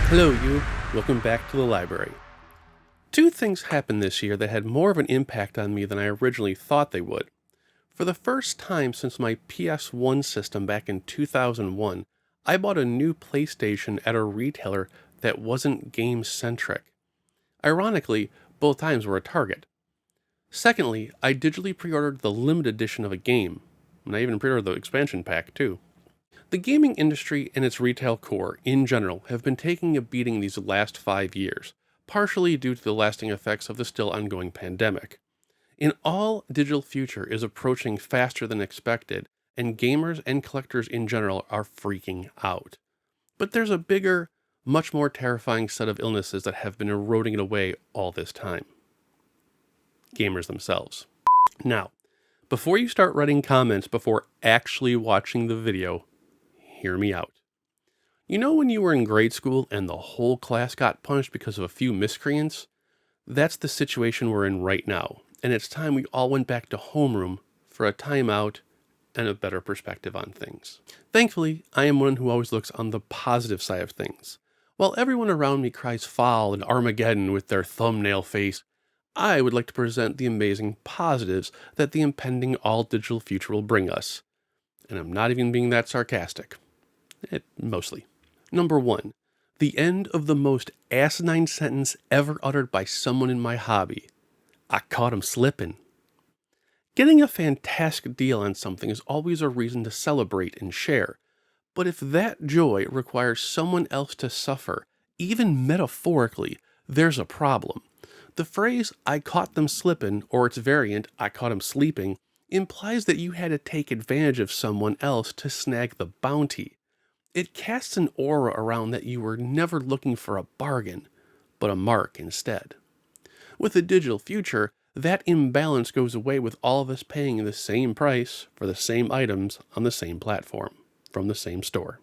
Hello, you. Welcome back to the library. Two things happened this year that had more of an impact on me than I originally thought they would. For the first time since my PS1 system back in 2001, I bought a new PlayStation at a retailer that wasn't game-centric. Ironically, both times were a Target. Secondly, I digitally pre-ordered the limited edition of a game, and I even pre-ordered the expansion pack too. The gaming industry and its retail core, in general, have been taking a beating these last 5 years, partially due to the lasting effects of the still ongoing pandemic. In all, digital future is approaching faster than expected, and gamers and collectors in general are freaking out. But there's a bigger, much more terrifying set of illnesses that have been eroding it away all this time. Gamers themselves. Now, before you start writing comments before actually watching the video, hear me out. You know when you were in grade school and the whole class got punished because of a few miscreants? That's the situation we're in right now, and it's time we all went back to homeroom for a timeout and a better perspective on things. Thankfully, I am one who always looks on the positive side of things. While everyone around me cries foul and Armageddon with their thumbnail face, I would like to present the amazing positives that the impending all-digital future will bring us. And I'm not even being that sarcastic. Mostly. Number 1. The end of the most asinine sentence ever uttered by someone in my hobby. I caught him slipping. Getting a fantastic deal on something is always a reason to celebrate and share. But if that joy requires someone else to suffer, even metaphorically, there's a problem. The phrase, I caught them slipping, or its variant, I caught him sleeping, implies that you had to take advantage of someone else to snag the bounty. It casts an aura around that you were never looking for a bargain, but a mark instead. With the digital future, that imbalance goes away with all of us paying the same price for the same items on the same platform, from the same store.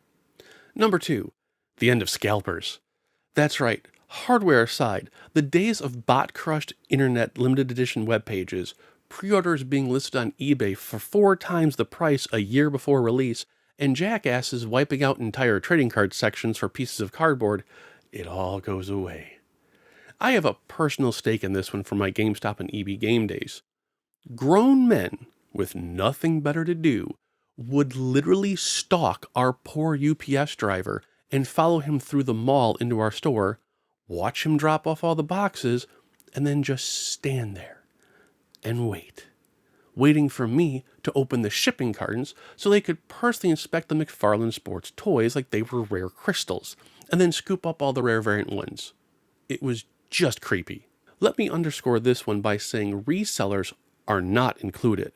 Number 2, the end of scalpers. That's right, hardware aside, the days of bot-crushed internet limited edition web pages, pre-orders being listed on eBay for 4 times the price a year before release, and jackasses wiping out entire trading card sections for pieces of cardboard, it all goes away. I have a personal stake in this one from my GameStop and EB game days. Grown men with nothing better to do would literally stalk our poor UPS driver and follow him through the mall into our store, watch him drop off all the boxes, and then just stand there and waiting for me to open the shipping cartons so they could personally inspect the McFarlane Sports toys like they were rare crystals, and then scoop up all the rare variant ones. It was just creepy. Let me underscore this one by saying resellers are not included.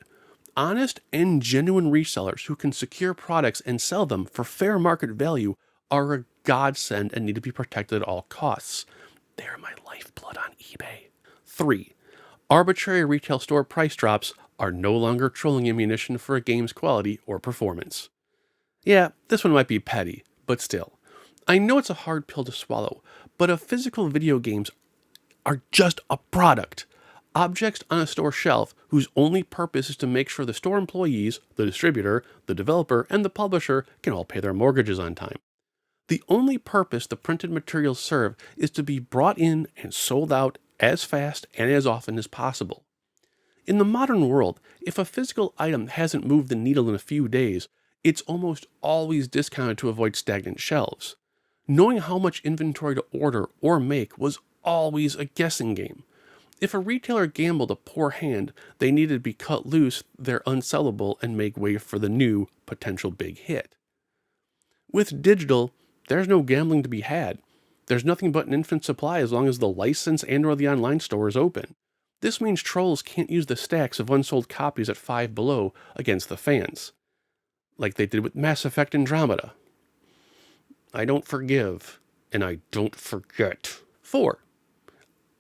Honest and genuine resellers who can secure products and sell them for fair market value are a godsend and need to be protected at all costs. They're my lifeblood on eBay. 3. Arbitrary retail store price drops are no longer trolling ammunition for a game's quality or performance. Yeah, this one might be petty, but still. I know it's a hard pill to swallow, but physical video games are just a product. Objects on a store shelf whose only purpose is to make sure the store employees, the distributor, the developer, and the publisher can all pay their mortgages on time. The only purpose the printed materials serve is to be brought in and sold out as fast and as often as possible. In the modern world, if a physical item hasn't moved the needle in a few days, it's almost always discounted to avoid stagnant shelves. Knowing how much inventory to order or make was always a guessing game. If a retailer gambled a poor hand, they needed to be cut loose, they're unsellable, and make way for the new, potential big hit. With digital, there's no gambling to be had. There's nothing but an infinite supply as long as the license and/or the online store is open. This means trolls can't use the stacks of unsold copies at Five Below against the fans, like they did with Mass Effect Andromeda. I don't forgive, and I don't forget. 4.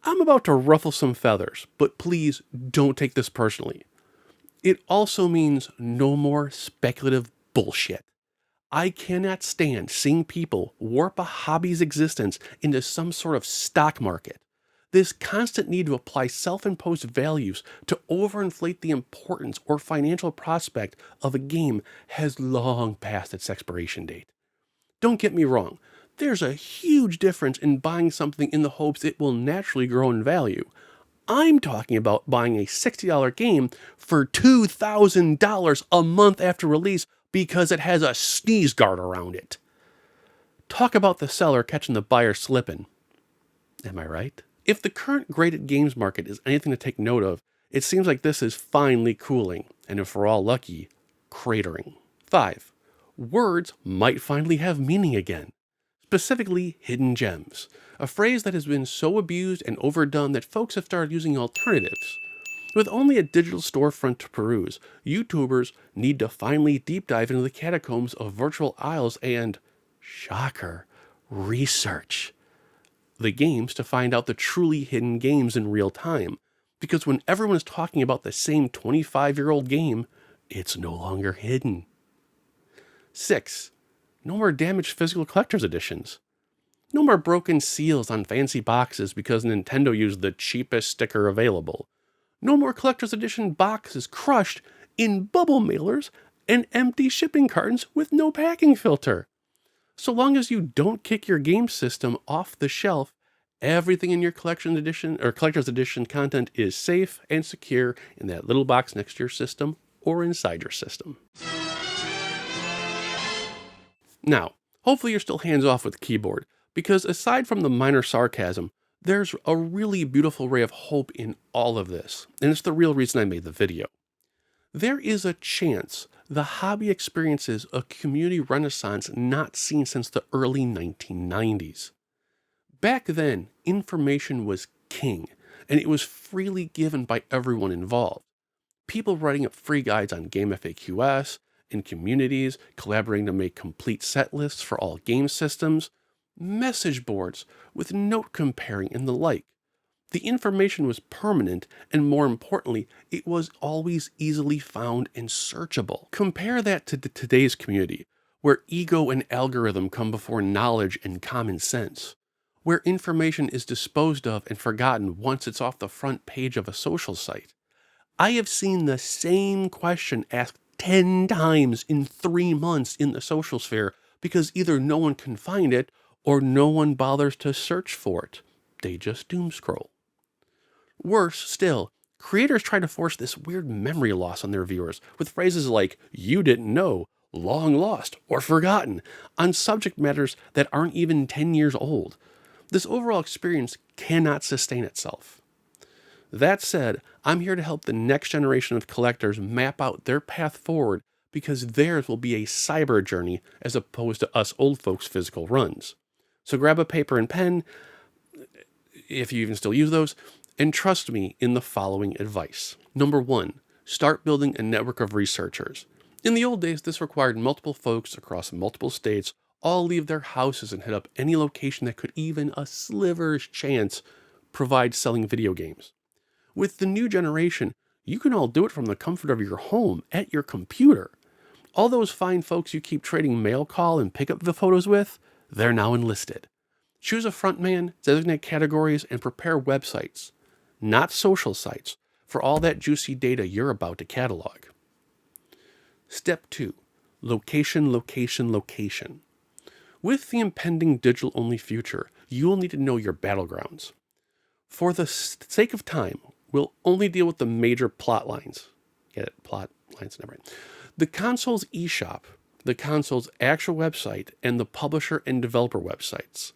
I'm about to ruffle some feathers, but please don't take this personally. It also means no more speculative bullshit. I cannot stand seeing people warp a hobby's existence into some sort of stock market. This constant need to apply self-imposed values to overinflate the importance or financial prospect of a game has long passed its expiration date. Don't get me wrong, There's a huge difference in buying something in the hopes it will naturally grow in value. I'm talking about buying a $60 game for $2,000 a month after release because it has a sneeze guard around it. Talk about the seller catching the buyer slipping. Am I right? If the current graded games market is anything to take note of, it seems like this is finally cooling, and if we're all lucky, cratering. 5. Words might finally have meaning again. Specifically, hidden gems, a phrase that has been so abused and overdone that folks have started using alternatives. With only a digital storefront to peruse, YouTubers need to finally deep dive into the catacombs of virtual aisles and, shocker, research the games to find out the truly hidden games in real time. Because when everyone is talking about the same 25-year-old game, it's no longer hidden. 6. No more damaged physical collector's editions. No more broken seals on fancy boxes because Nintendo used the cheapest sticker available. No more collector's edition boxes crushed in bubble mailers and empty shipping cartons with no packing filter. So long as you don't kick your game system off the shelf, everything in your collection edition or collector's edition content is safe and secure in that little box next to your system or inside your system. Now, hopefully you're still hands off with the keyboard, because aside from the minor sarcasm, there's a really beautiful ray of hope in all of this, and it's the real reason I made the video. There is a chance the hobby experiences a community renaissance not seen since the early 1990s. Back then, information was king, and it was freely given by everyone involved. People writing up free guides on GameFAQs, in communities, collaborating to make complete set lists for all game systems, message boards with note comparing and the like. The information was permanent, and more importantly, it was always easily found and searchable. Compare that to today's community, where ego and algorithm come before knowledge and common sense, where information is disposed of and forgotten once it's off the front page of a social site. I have seen the same question asked 10 times in 3 months in the social sphere because either no one can find it or no one bothers to search for it. They just doom scroll. Worse still, creators try to force this weird memory loss on their viewers with phrases like, "you didn't know," "long lost," or "forgotten," on subject matters that aren't even 10 years old. This overall experience cannot sustain itself. That said, I'm here to help the next generation of collectors map out their path forward because theirs will be a cyber journey as opposed to us old folks' physical runs. So grab a paper and pen, if you even still use those, and trust me in the following advice. Number 1, start building a network of researchers. In the old days, this required multiple folks across multiple states all leave their houses and head up any location that could even a sliver's chance provide selling video games. With the new generation, you can all do it from the comfort of your home at your computer. All those fine folks you keep trading mail call and pick up the photos with, they're now enlisted. Choose a frontman, designate categories, and prepare websites, not social sites, for all that juicy data you're about to catalog. Step 2. Location, location, location. With the impending digital-only future, you will need to know your battlegrounds. For the sake of time, we'll only deal with the major plot lines. Get it? Plot lines, never mind. The console's eShop, the console's actual website, and the publisher and developer websites.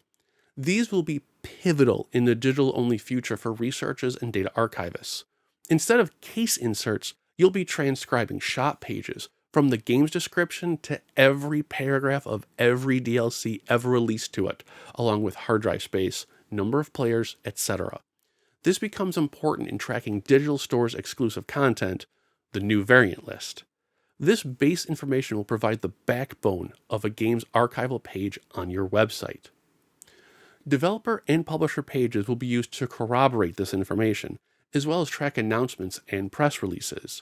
These will be pivotal in the digital-only future for researchers and data archivists. Instead of case inserts, you'll be transcribing shop pages from the game's description to every paragraph of every DLC ever released to it, along with hard drive space, number of players, etc. This becomes important in tracking digital stores' exclusive content, the new variant list. This base information will provide the backbone of a game's archival page on your website. Developer and publisher pages will be used to corroborate this information, as well as track announcements and press releases,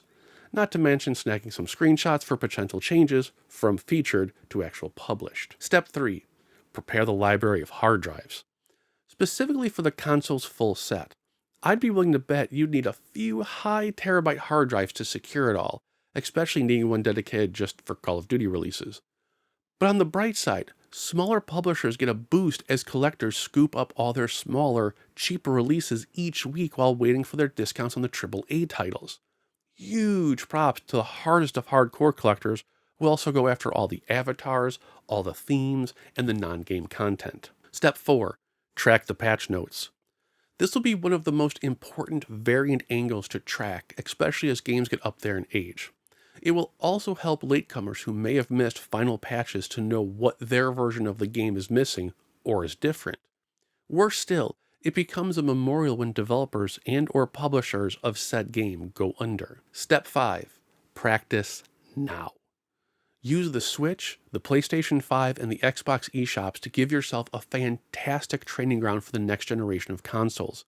not to mention snagging some screenshots for potential changes from featured to actual published. Step 3. Prepare the library of hard drives. Specifically for the console's full set, I'd be willing to bet you'd need a few high terabyte hard drives to secure it all, especially needing one dedicated just for Call of Duty releases. But on the bright side, Smaller publishers get a boost as collectors scoop up all their smaller, cheaper releases each week while waiting for their discounts on the AAA titles. Huge props to the hardest of hardcore collectors who also go after all the avatars, all the themes, and the non-game content. Step 4. Track the patch notes. This will be one of the most important variant angles to track, especially as games get up there in age. It will also help latecomers who may have missed final patches to know what their version of the game is missing or is different. Worse still, it becomes a memorial when developers and or publishers of said game go under. Step 5. Practice now. Use the Switch, the PlayStation 5, and the Xbox eShops to give yourself a fantastic training ground for the next generation of consoles.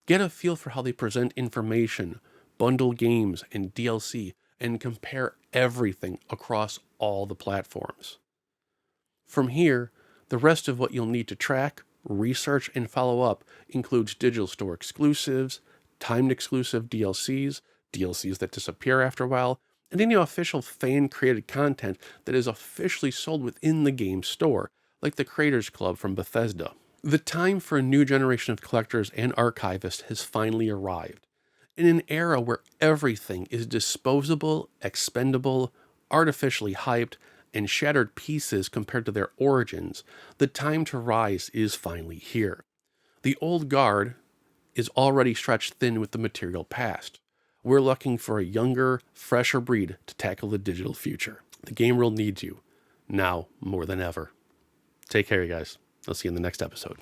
Get a feel for how they present information, bundle games and DLC, and compare everything across all the platforms. From here, the rest of what you'll need to track, research, and follow up includes digital store exclusives, timed exclusive DLCs, DLCs that disappear after a while, and any official fan-created content that is officially sold within the game store, like the Creators Club from Bethesda. The time for a new generation of collectors and archivists has finally arrived. In an era where everything is disposable, expendable, artificially hyped, and shattered pieces compared to their origins, the time to rise is finally here. The old guard is already stretched thin with the material past. We're looking for a younger, fresher breed to tackle the digital future. The game world needs you, now more than ever. Take care, you guys. I'll see you in the next episode.